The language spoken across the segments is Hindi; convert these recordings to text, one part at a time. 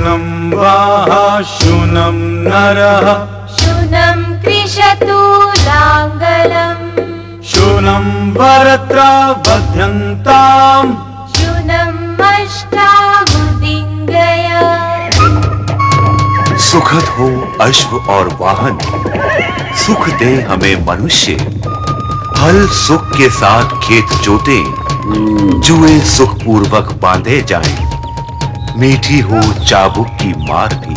शूनं वाह शूनं नरः शूनं कृषतु लाङ्गलम् शूनं वरत्रा बध्यन्ताम् शूनं अष्टावुदिङ्गय। सुखद हो अश्व और वाहन, सुख दे हमें मनुष्य। हल सुख के साथ खेत जोते, जुए सुख पूर्वक बांधे जाएं। मीठी हो चाबुक की मार भी।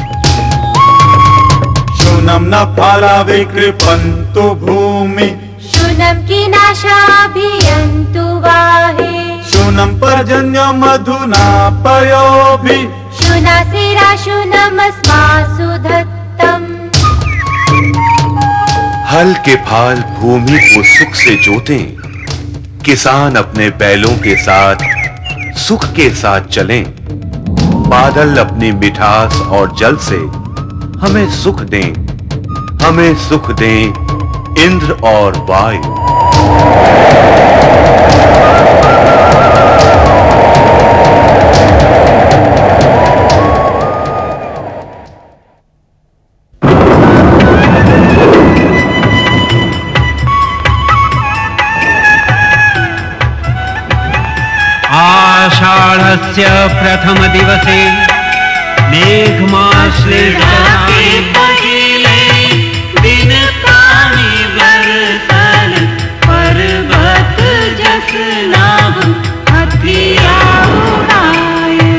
शूनं न फाला विकृपन्तु भूमि शूनं कीनाशाभियन्तु वाहे शूनं पर्जन्य मधुना पयोभिः शूनासिरा शूनमस्मासु दत्तम्। हल के फाल भूमि को सुख से जोतें, किसान अपने बैलों के साथ सुख के साथ चलें। बादल अपनी मिठास और जल से हमें सुख दें, हमें सुख दें इंद्र और वायु। आषाढ़स्य प्रथम दिवसे मेघमाश्ले दिन पानी बरसल पर्वत जस नाम हथिया उड़ाए।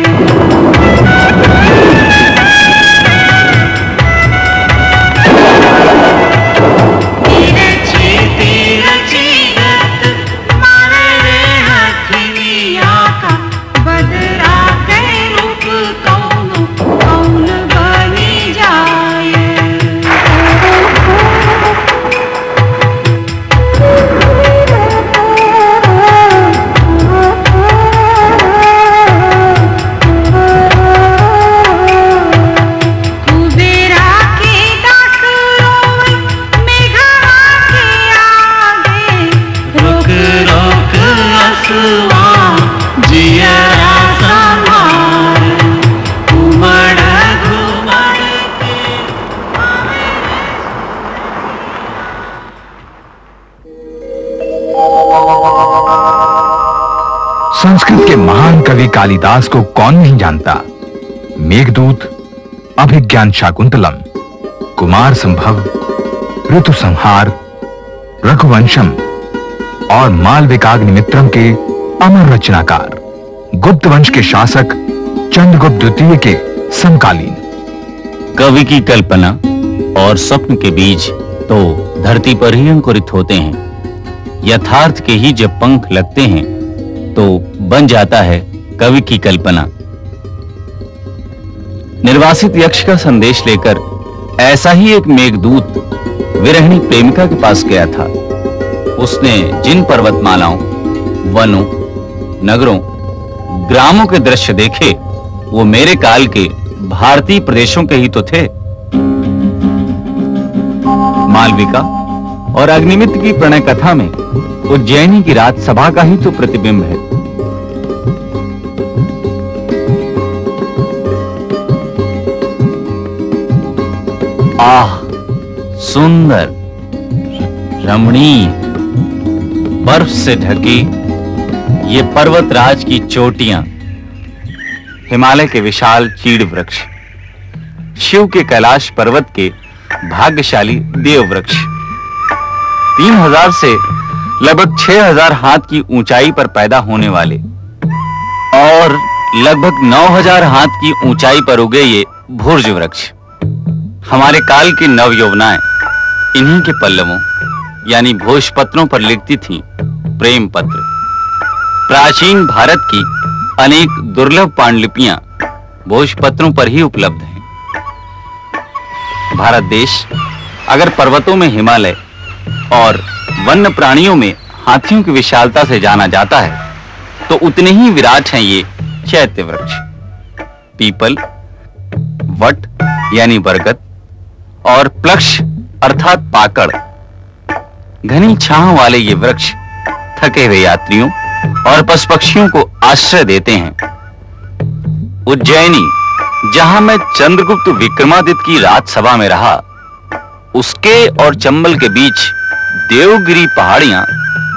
तिरछी तिरछी गत मारे रे हथिया का बदरा के रूप कौन कौन बनी जाए। कुबेरा के दास रोए मेघवा के आगे रुक रुक असुआ जियरा संभार घुमड़ घुमड़ के। संस्कृत के महान कवि कालिदास को कौन नहीं जानता। मेघदूत, अभिज्ञान शाकुंतलम, कुमार संभव, ऋतु संहार, रघुवंशम और मालविकाग्निमित्रम के अमर रचनाकार, गुप्त वंश के शासक चंद्रगुप्त द्वितीय के समकालीन। कवि की कल्पना और स्वप्न के बीज तो धरती पर ही अंकुरित होते हैं। यथार्थ के ही जब पंख लगते हैं तो बन जाता है कवि की कल्पना। निर्वासित यक्ष का संदेश लेकर ऐसा ही एक मेघदूत विरहिणी प्रेमिका के पास गया था। उसने जिन पर्वतमालाओं, वनों, नगरों, ग्रामों के दृश्य देखे वो मेरे काल के भारतीय प्रदेशों के ही तो थे। मालविका और अग्निमित्र की प्रणय कथा में उज्जैनी की रात सभा का ही तो प्रतिबिंब है। आह, सुंदर, रमणीय, बर्फ से ढकी ये पर्वतराज की चोटियां, हिमालय के विशाल चीड़ वृक्ष, शिव के कैलाश पर्वत के भाग्यशाली देव वृक्ष, 3000 से लगभग 6000 हाथ की ऊंचाई पर पैदा होने वाले और लगभग 9000 हाथ की ऊंचाई पर उगे ये भुर्ज वृक्ष, हमारे काल की नवयौवनाएं इन्हीं के पल्लवों यानी भोजपत्रों पर लिखती थीं प्रेम पत्र। प्राचीन भारत की अनेक दुर्लभ पांडुलिपियां भोजपत्रों पर ही उपलब्ध हैं। भारत देश अगर पर्वतों में हिमालय और वन्य प्राणियों में हाथियों की विशालता से जाना जाता है तो उतने ही विराट हैं ये चैत्य वृक्ष। पीपल, वट यानी बरगद और प्लक्ष अर्थात पाकड़, घनी छांव वाले ये वृक्ष थके हुए यात्रियों और पशु पक्षियों को आश्रय देते हैं। उज्जैनी जहां मैं चंद्रगुप्त विक्रमादित्य की राजसभा में रहा, उसके और चंबल के बीच देवगिरी पहाड़ियां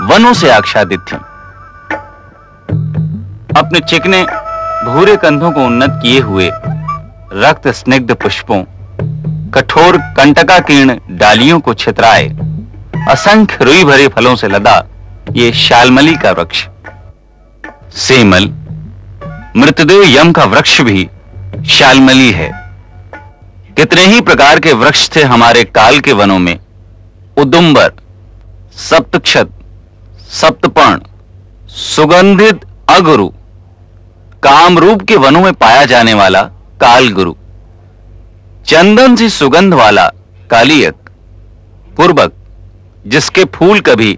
वनों से आच्छादित थीं। अपने चिकने भूरे कंधों को उन्नत किए हुए रक्त स्निग्ध पुष्पों, कठोर कंटकाकीर्ण डालियों को छितराए असंख्य रुई भरे फलों से लदा ये शालमली का वृक्ष। सेमल, मृतदेव यम का वृक्ष भी शालमली है। कितने ही प्रकार के वृक्ष थे हमारे काल के वनों में। उदुम्बर, सप्तक्षत, सप्तपर्ण, सुगंधित अगुरु, कामरूप के वनों में पाया जाने वाला कालगुरु, चंदन सी सुगंध वाला कालियक, पूर्वक जिसके फूल कभी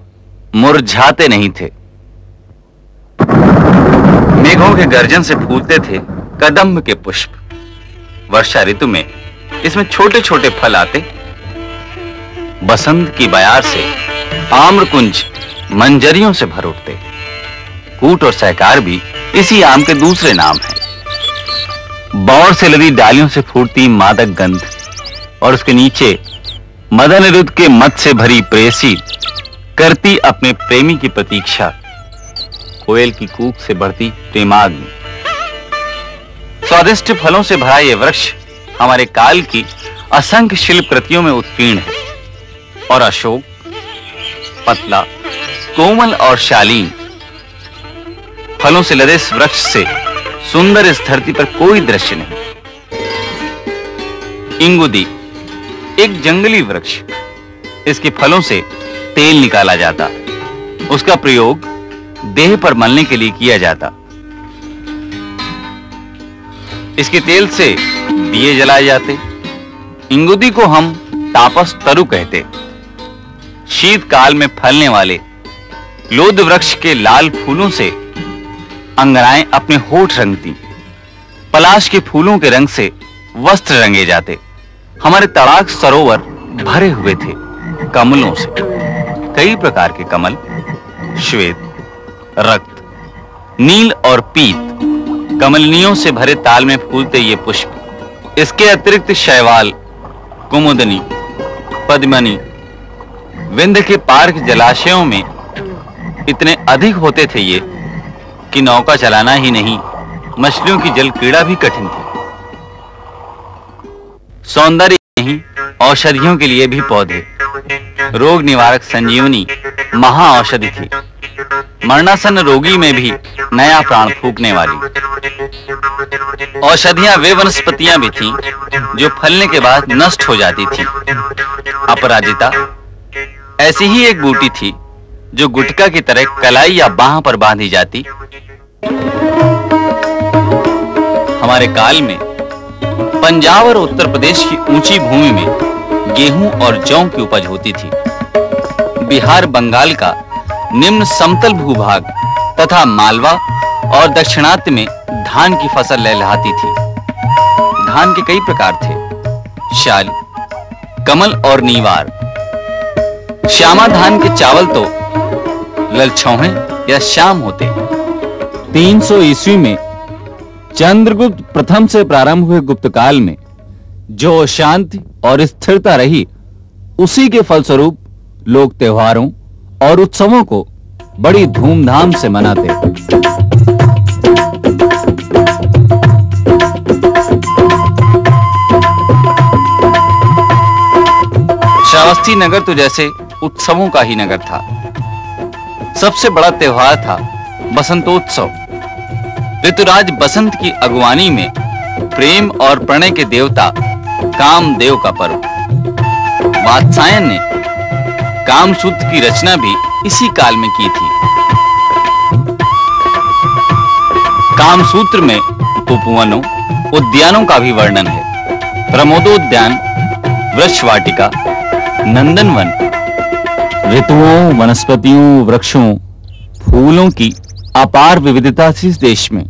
मुरझाते नहीं थे। मेघों के गर्जन से फूलते थे कदम्ब के पुष्प। वर्षा ऋतु में इसमें छोटे छोटे फल आते। बसंत की बयार से आम्रकुंज मंजरियों से भर उठते। कूट और सहकार भी इसी आम के दूसरे नाम हैं। बौर से लदी डालियों से फूटती मादक गंध और उसके नीचे मदन रुद्र के मत से भरी प्रेयसी करती अपने प्रेमी की प्रतीक्षा। कोयल की कूक से बढ़ती प्रेमाग्नि। स्वादिष्ट फलों से भरा यह वृक्ष हमारे काल की असंख्य शिल्प कृतियों में उत्कीर्ण है। और अशोक, पतला, कोमल और शालीन फलों से लदे इस वृक्ष से सुंदर इस धरती पर कोई दृश्य नहीं। इंगुदी एक जंगली वृक्ष। इसके फलों से तेल निकाला जाता। उसका प्रयोग देह पर मलने के लिए किया जाता। इसके तेल से दिए जलाए जाते। इंगुदी को हम तापस तरु कहते। शीतकाल में फलने वाले लोध वृक्ष के लाल फूलों से अंगनाएं अपने होठ रंगती। पलाश के फूलों के रंग से वस्त्र रंगे जाते। हमारे तड़ाक सरोवर भरे हुए थे कमलों से। कई प्रकार के कमल, श्वेत, रक्त, नील और पीत कमलनियों से भरे ताल में फूलते ये पुष्प। इसके अतिरिक्त शैवाल, कुमुदनी, पद्मनी, विंध्य के पार के जलाशयों में इतने अधिक होते थे ये कि नौका चलाना ही नहीं, मछलियों की जल क्रीड़ा भी कठिन थी। सौंदर्य नहीं, औषधियों के लिए भी पौधे। रोग निवारक संजीवनी महा औषधि थी। मरणासन्न रोगी में भी नया प्राण फूंकने वाली। औषधियां वे वनस्पतियां भी थीं जो फलने के बाद नष्ट हो जाती थीं। अपराजिता ऐसी ही एक बूटी थी जो गुटका की तरह कलाई या बाह पर बांधी जाती। हमारे काल में पंजाब और उत्तर प्रदेश की ऊंची भूमि में गेहूं और जौ की उपज होती थी। बिहार, बंगाल का निम्न समतल भूभाग तथा मालवा और दक्षिणात्य में धान की फसल लहलहाती थी। धान के कई प्रकार थे, शाल, कमल और नीवार। श्यामा धान के चावल तो ललछौहे या श्याम होते। 300 ईस्वी में चंद्रगुप्त प्रथम से प्रारंभ हुए गुप्त काल में जो शांति और स्थिरता रही, उसी के फलस्वरूप लोग त्योहारों और उत्सवों को बड़ी धूमधाम से मनाते। श्रावस्ती नगर तो जैसे उत्सवों का ही नगर था। सबसे बड़ा त्योहार था बसंतोत्सव। ऋतुराज बसंत की अगुवानी में प्रेम और प्रणय के देवता कामदेव का पर्व। वात्सायन ने कामसूत्र की रचना भी इसी काल में की थी। कामसूत्र में उपवनों, उद्यानों का भी वर्णन है। प्रमोदोद्यान, वृक्षवाटिका, नंदनवन, ऋतुओं, वनस्पतियों, वृक्षों, फूलों की अपार विविधता थी इस देश में।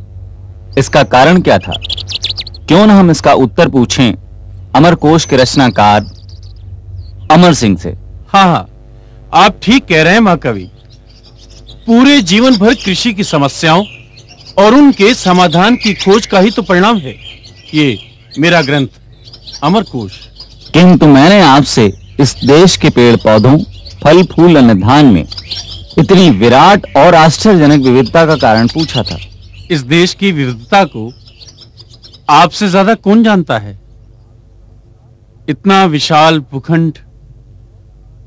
इसका कारण क्या था? क्यों न हम इसका उत्तर पूछें अमरकोश के रचनाकार अमर सिंह से। हाँ, आप ठीक कह रहे हैं महाकवि। पूरे जीवन भर कृषि की समस्याओं और उनके समाधान की खोज का ही तो परिणाम है। ये मेरा ग्रंथ अमरकोश। किंतु मैंने आपसे इस देश के पेड़ पौधों, फल फूल अन्नधान में इतनी विराट और आश्चर्यजनक विविधता का कारण पूछा था। इस देश की विविधता को आपसे ज्यादा कौन जानता है? इतना विशाल भूखंड,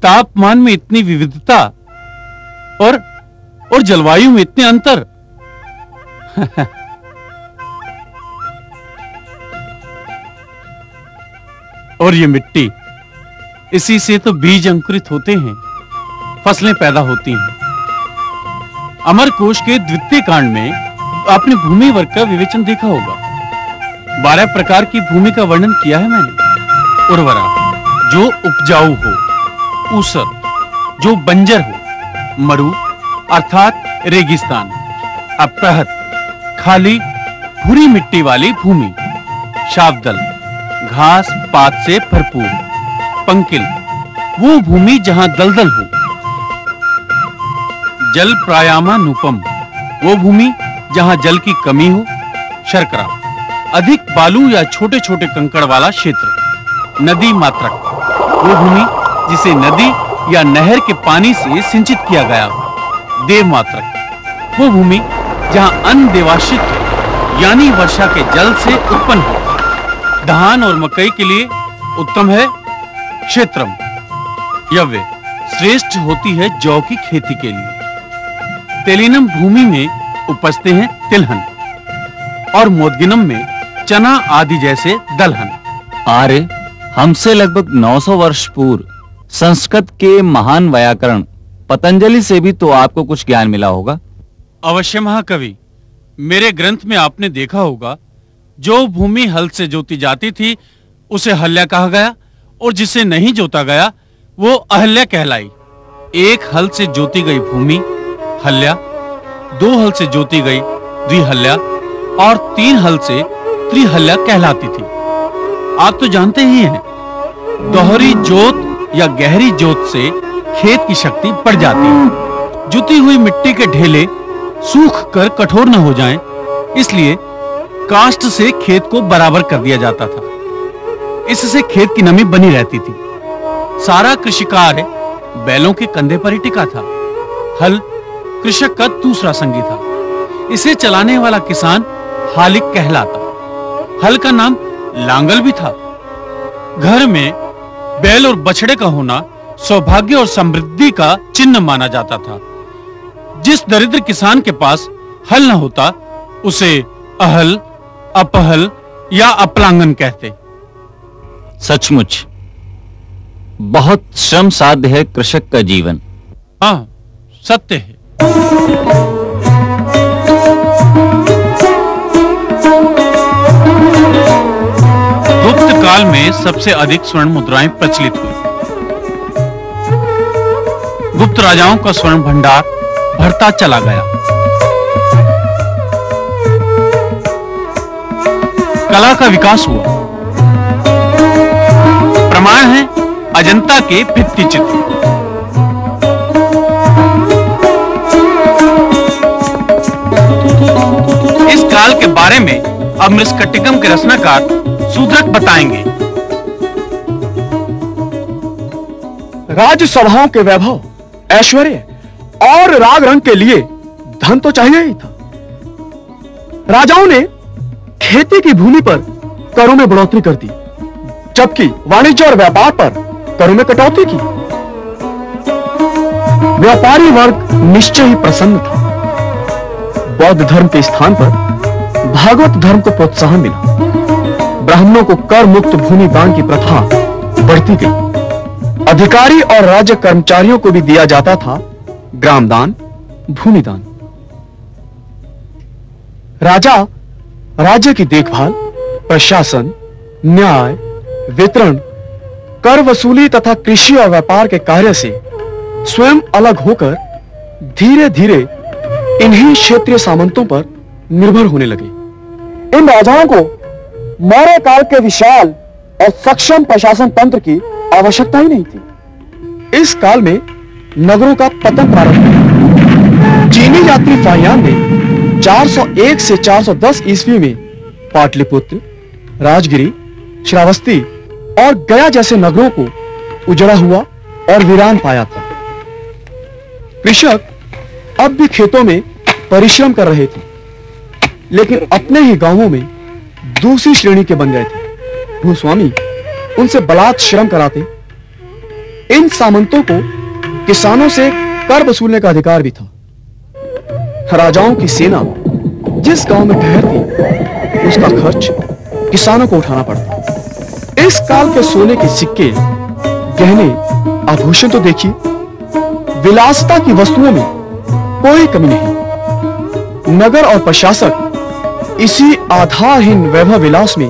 तापमान में इतनी विविधता और जलवायु में इतने अंतर। और ये मिट्टी, इसी से तो बीज अंकुरित होते हैं, फसलें पैदा होती हैं। अमरकोश के द्वितीय कांड में आपने भूमि वर्ग का विवेचन देखा होगा। 12 प्रकार की भूमि का वर्णन किया है मैंने। उर्वरा, जो उपजाऊ हो। ऊसर, जो बंजर हो। मरु अर्थात रेगिस्तान। अपहत, खाली भूरी मिट्टी वाली भूमि। शावदल, घास पात से भरपूर। पंकिल, वो भूमि जहां दलदल हो। जल प्रायामानुपम, वो भूमि जहां जल की कमी हो। शर्करा, अधिक बालू या छोटे छोटे कंकड़ वाला क्षेत्र। नदी मात्रक, वो भूमि जिसे नदी या नहर के पानी से सिंचित किया गया हो। देव मात्रक, वो भूमि जहां अन्न देवाश्रित हो, यानी वर्षा के जल से उत्पन्न हो। धान और मकई के लिए उत्तम है क्षेत्रम। यव्य, श्रेष्ठ होती है जौ की खेती के लिए। तेलिनम भूमि में उपजते हैं तिलहन, और मोदगिनम में चना आदि जैसे दलहन। आर्य, हमसे लगभग 900 वर्ष पूर्व संस्कृत के महान व्याकरण पतंजलि से भी तो आपको कुछ ज्ञान मिला होगा। अवश्य महाकवि, मेरे ग्रंथ में आपने देखा होगा, जो भूमि हल से जोती जाती थी उसे हल्या कहा गया, और जिसे नहीं जोता गया वो अहल्या कहलाई। एक हल से जोती गई भूमि हल्या, 2 हल से जोती गई द्विहल्या, और 3 हल से त्रिहल्या कहलाती थी। आप तो जानते ही हैं, दोहरी जोत या गहरी जोत से खेत की शक्ति बढ़ जाती है। जुती हुई मिट्टी के ढेले सूख कर कठोर न हो जाएं, इसलिए काष्ठ से खेत को बराबर कर दिया जाता था। इससे खेत की नमी बनी रहती थी। सारा कृषि कार्य बैलों के कंधे पर ही टिका था। हल कृषक का दूसरा संगी था। इसे चलाने वाला किसान हालिक कहलाता। हल का नाम लांगल भी था। घर में बैल और बछड़े का होना सौभाग्य और समृद्धि का चिन्ह माना जाता था। जिस दरिद्र किसान के पास हल न होता उसे अहल, अपहल या अपलांगन कहते। सचमुच बहुत श्रम साध्य है कृषक का जीवन। हाँ, सत्य है। गुप्त काल में सबसे अधिक स्वर्ण मुद्राएं प्रचलित हुई। गुप्त राजाओं का स्वर्ण भंडार बढ़ता चला गया। कला का विकास हुआ। प्रमाण है अजंता के भित्ति चित्र। इस काल के बारे में अब मृस्कटिकम के रचनाकार शूद्रक बताएंगे। राजसभाओं के वैभव, ऐश्वर्य और राग रंग के लिए धन तो चाहिए ही था। राजाओं ने खेती की भूमि पर करों में बढ़ोतरी कर दी, जबकि वाणिज्य और व्यापार पर करों में कटौती की। व्यापारी वर्ग निश्चय ही प्रसन्न था। बौद्ध धर्म के स्थान पर भागवत धर्म को प्रोत्साहन मिला। ब्राह्मणों को कर मुक्त भूमि दान की प्रथा बढ़ती गई। अधिकारी और राज्य कर्मचारियों को भी दिया जाता था ग्राम दान, भूमि दान। राजा राज्य की देखभाल, प्रशासन, न्याय, वितरण, कर वसूली तथा कृषि और व्यापार के कार्य से स्वयं अलग होकर धीरे धीरे इन्हीं क्षेत्रीय सामंतों पर निर्भर होने लगे। इन राजाओं को मौर्य काल के विशाल और सक्षम प्रशासन तंत्र की आवश्यकता ही नहीं थी। इस काल में नगरों का पतन प्रारंभ हुआ। चीनी यात्री फाहियान ने 401 से 410 ईस्वी में पाटलिपुत्र, राजगिरी, श्रावस्ती और गया जैसे नगरों को उजड़ा हुआ और वीरान पाया था। कृषक अब भी खेतों में परिश्रम कर रहे थे, लेकिन अपने ही गांवों में दूसरी श्रेणी के बन गए थे। भूस्वामी उनसे बलात् श्रम कराते। इन सामंतों को किसानों से कर वसूलने का अधिकार भी था। राजाओं की सेना जिस गांव में ठहरती, उसका खर्च किसानों को उठाना पड़ता। इस काल के सोने के सिक्के, गहने, आभूषण तो देखिए, विलासिता की वस्तुओं में कोई कमी नहीं। नगर और प्रशासक इसी आधारहीन वैभव विलास में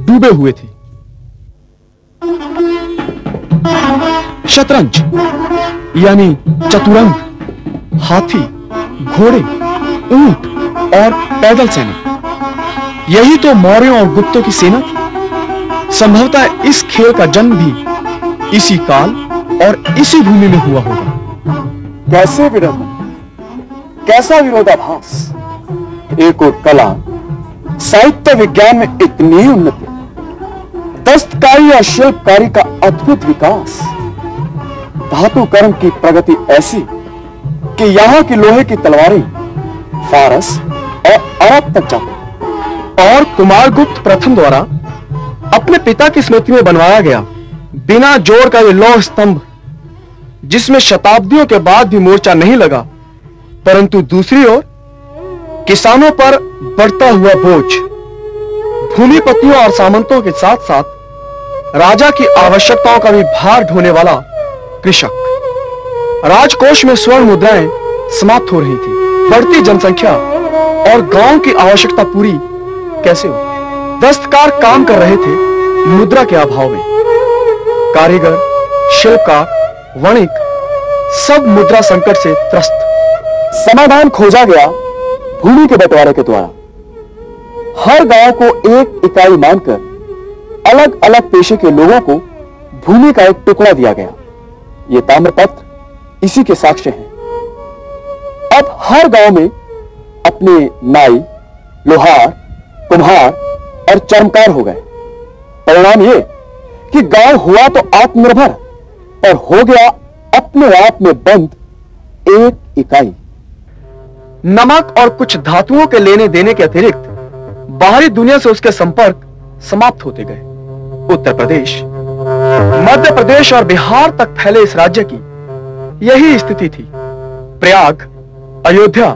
डूबे हुए थे। शतरंज यानी चतुरंग, हाथी, घोड़े, ऊंट और पैदल सेना, यही तो मौर्यों और गुप्तों की सेना थी। संभवतः इस खेल का जन्म भी इसी काल और इसी भूमि में हुआ होगा। कैसे विरोध, कैसा विरोधाभास! एक और कला, साहित्य विज्ञान में इतनी उन्नति, दस्तकारी और शिल्पकारी का अद्भुत विकास, धातु कर्म की प्रगति ऐसी कि यहां की लोहे की तलवारें फारस और अरब तक जाती। और कुमारगुप्त प्रथम द्वारा अपने पिता की स्मृति में बनवाया गया बिना जोड़ का यह लौह स्तंभ, जिसमें शताब्दियों के बाद भी मोर्चा नहीं लगा, परंतु दूसरी ओर किसानों पर बढ़ता हुआ बोझ, भूमिपतियों और सामंतों के साथ साथ राजा की आवश्यकताओं का भी भार ढोने वाला कृषक। राजकोष में स्वर्ण मुद्राएं समाप्त हो रही थी। बढ़ती जनसंख्या और गांव की आवश्यकता पूरी कैसे हो? दस्तकार काम कर रहे थे मुद्रा के अभाव में। कारीगर, शिल्पकार, वणिक सब मुद्रा संकट से त्रस्त। समाधान खोजा गया भूमि के बंटवारे के द्वारा। हर गांव को एक इकाई मानकर अलग अलग पेशे के लोगों को भूमि का एक टुकड़ा दिया गया। ये ताम्रपत्र इसी के साक्ष्य हैं। अब हर गांव में अपने नाई, लोहार, कुम्हार और चर्मकार हो गए। परिणाम ये कि गांव हुआ तो आत्मनिर्भर और हो गया अपने आप में बंद एक इकाई। नमक और कुछ धातुओं के लेने देने के अतिरिक्त बाहरी दुनिया से उसके संपर्क समाप्त होते गए। उत्तर प्रदेश, मध्य प्रदेश और बिहार तक फैले इस राज्य की यही स्थिति थी। प्रयाग, अयोध्या,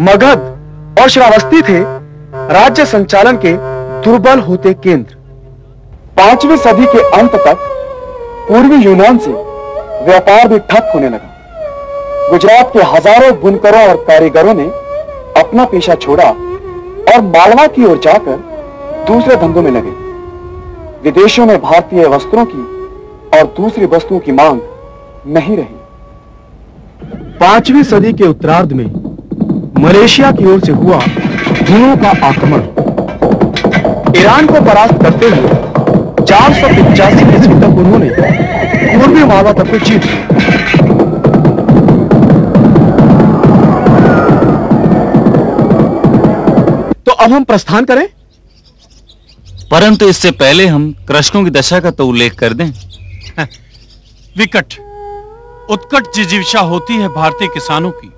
मगध और श्रावस्ती थे राज्य संचालन के दुर्बल होते केंद्र। 5वीं सदी के अंत तक पूर्वी यूनान से व्यापार भी ठप होने लगा। गुजरात के हजारों बुनकरों और कारीगरों ने अपना पेशा छोड़ा और मालवा की ओर जाकर दूसरे धंधों में लगे। विदेशों में भारतीय वस्त्रों की और दूसरी वस्तुओं की मांग नहीं रही। 5वीं सदी के उत्तरार्ध में मलेशिया की ओर से हुआ हुनों का आक्रमण। ईरान को परास्त करते हुए 485 ईस्वी तक उन्होंने पूर्वी मालवा तक को जीत लिया। तो अब हम प्रस्थान करें, परंतु इससे पहले हम कृषकों की दशा का तो उल्लेख कर दें। विकट, उत्कट जिजीविषा होती है भारतीय किसानों की।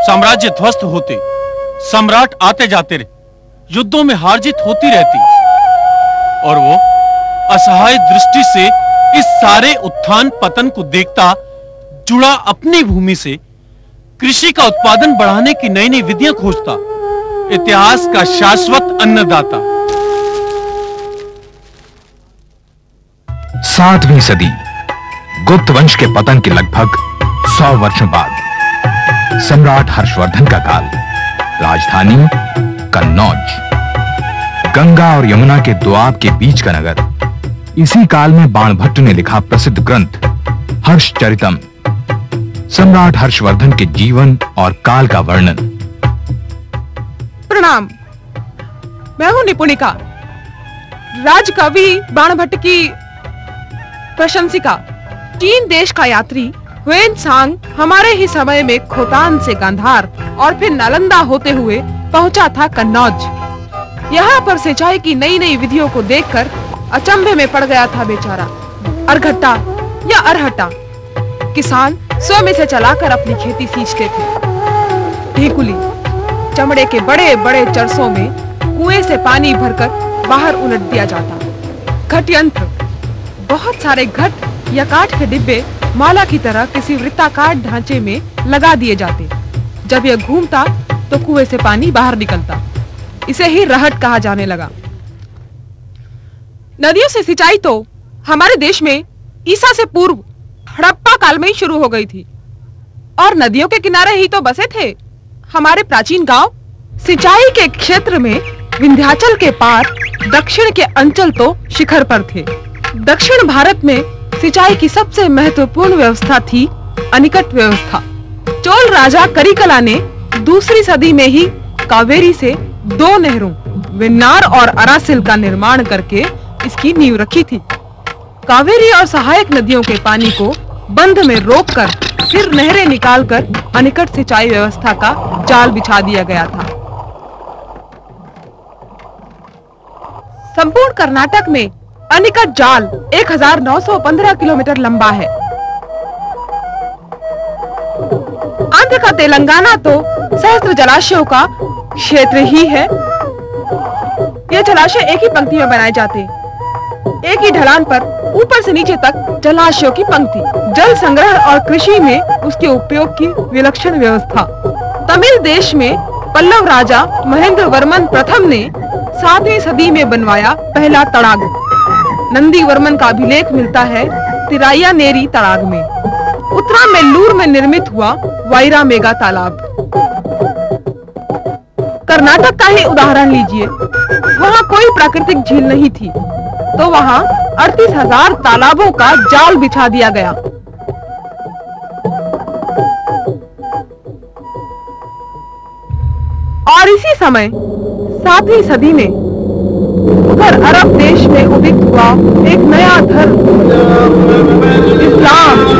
साम्राज्य ध्वस्त होते, सम्राट आते जाते रहे, युद्धों में हार जीत होती रहती, और वो असहाय दृष्टि से इस सारे उत्थान पतन को देखता, जुड़ा अपनी भूमि से, कृषि का उत्पादन बढ़ाने की नई नई विधियां खोजता, इतिहास का शाश्वत अन्नदाता। 7वीं सदी, गुप्त वंश के पतन के लगभग 100 वर्षों बाद, सम्राट हर्षवर्धन का काल। राजधानी कन्नौज, गंगा और यमुना के दोआब के बीच का नगर। इसी काल में बाणभट्ट ने लिखा प्रसिद्ध ग्रंथ हर्षचरितम, सम्राट हर्षवर्धन के जीवन और काल का वर्णन। प्रणाम, मैं हूं निपुणिका, राजकवि बाणभट्ट की प्रशंसिका। चीन देश का यात्री ह्वेनसांग हमारे ही समय में खोतान से गांधार और फिर नालंदा होते हुए पहुंचा था कन्नौज। यहाँ पर सिंचाई की नई नई विधियों को देखकर अचंभे में पड़ गया था बेचारा। अरघट्टा या अरहट्टा, किसान स्वयं इसे चलाकर अपनी खेती सींचते थे। ढेकुली, चमड़े के बड़े बड़े चरसों में कुएं से पानी भरकर बाहर उलट दिया जाता। घट यंत्र, बहुत सारे घट या काठ के डिब्बे माला की तरह किसी वृत्ताकार ढांचे में लगा दिए जाते। जब यह घूमता तो कुएं से पानी बाहर निकलता। इसे ही रहट कहा जाने लगा। नदियों से सिंचाई तो हमारे देश में ईसा से पूर्व हड़प्पा काल में ही शुरू हो गई थी, और नदियों के किनारे ही तो बसे थे हमारे प्राचीन गांव। सिंचाई के क्षेत्र में विंध्याचल के पार दक्षिण के अंचल तो शिखर पर थे। दक्षिण भारत में सिंचाई की सबसे महत्वपूर्ण व्यवस्था थी अनिकट व्यवस्था। चोल राजा करिकला ने दूसरी सदी में ही कावेरी से 2 नहरों वेन्नार और अरासिल का निर्माण करके इसकी नींव रखी थी। कावेरी और सहायक नदियों के पानी को बंध में रोककर फिर नहरें निकालकर अनिकट सिंचाई व्यवस्था का जाल बिछा दिया गया था। संपूर्ण कर्नाटक में अनिकट जाल 1915 किलोमीटर लंबा है। आंध्र का तेलंगाना तो सहस्त्र जलाशयों का क्षेत्र ही है। ये जलाशय एक ही पंक्ति में बनाए जाते, एक ही ढलान पर ऊपर से नीचे तक जलाशयों की पंक्ति। जल संग्रह और कृषि में उसके उपयोग की विलक्षण व्यवस्था। तमिल देश में पल्लव राजा महेंद्र वर्मन प्रथम ने 7वीं सदी में बनवाया पहला तड़ाग। नंदी वर्मन का अभिलेख मिलता है तिराया नेरी तड़ाग में। उत्तरामेल्लूर में निर्मित हुआ वायरा मेगा तालाब। कर्नाटक का ही उदाहरण लीजिए, वहाँ कोई प्राकृतिक झील नहीं थी, तो वहाँ 38,000 तालाबों का जाल बिछा दिया गया। और इसी समय 7वीं सदी में उधर अरब देश में उदित हुआ एक नया धर्म इस्लाम